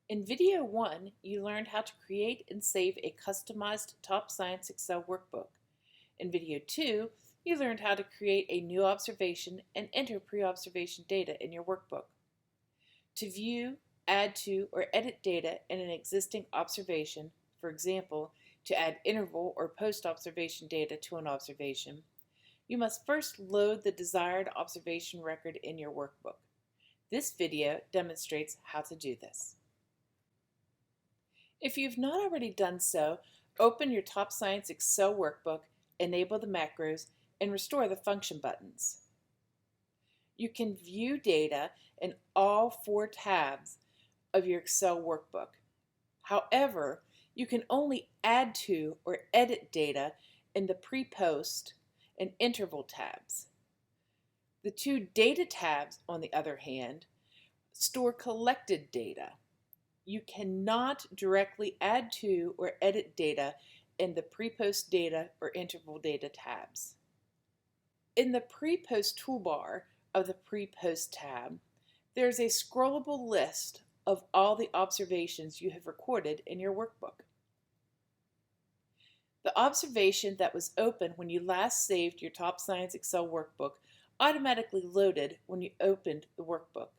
In video 1, you learned how to create and save a customized Top Science Excel workbook. In video 2, you learned how to create a new observation and enter pre-observation data in your workbook. To view, add to, or edit data in an existing observation, for example, to add interval or post-observation data to an observation, you must first load the desired observation record in your workbook. This video demonstrates how to do this. If you've not already done so, open your Top Science Excel workbook, enable the macros, and restore the function buttons. You can view data in all 4 tabs of your Excel workbook. However, you can only add to or edit data in the pre-post and interval tabs. The 2 data tabs, on the other hand, store collected data. You cannot directly add to or edit data in the pre-post data or interval data tabs. In the pre-post toolbar of the pre-post tab, there's a scrollable list of all the observations you have recorded in your workbook. The observation that was open when you last saved your Top Science Excel workbook automatically loaded when you opened the workbook.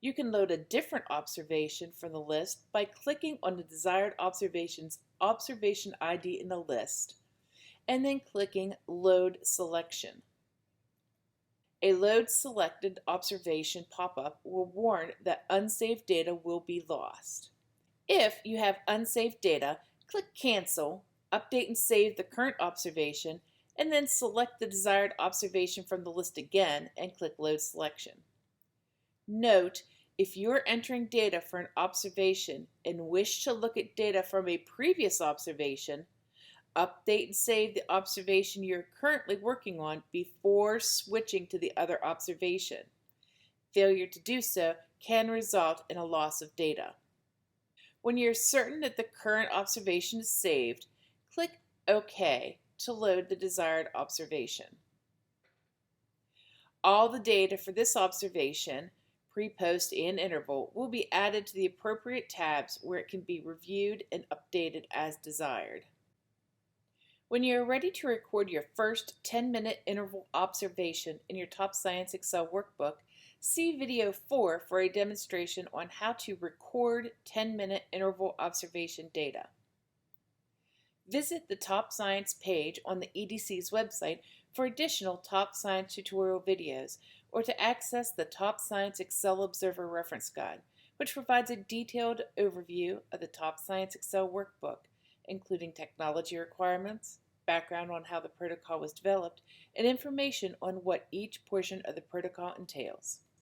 You can load a different observation from the list by clicking on the desired observation's observation ID in the list and then clicking Load Selection. A Load Selected Observation pop-up will warn that unsaved data will be lost. If you have unsaved data, click Cancel, update and save the current observation, and then select the desired observation from the list again and click Load Selection. Note, if you're entering data for an observation and wish to look at data from a previous observation, update and save the observation you're currently working on before switching to the other observation. Failure to do so can result in a loss of data. When you're certain that the current observation is saved, click OK to load the desired observation. All the data for this observation, pre-post, and interval will be added to the appropriate tabs where it can be reviewed and updated as desired. When you are ready to record your first 10-minute interval observation in your Top Science Excel workbook, see video 4 for a demonstration on how to record 10-minute interval observation data. Visit the Top Science page on the EDC's website for additional Top Science tutorial videos, or to access the Top Science Excel Observer Reference Guide, which provides a detailed overview of the Top Science Excel workbook, including technology requirements, background on how the protocol was developed, and information on what each portion of the protocol entails.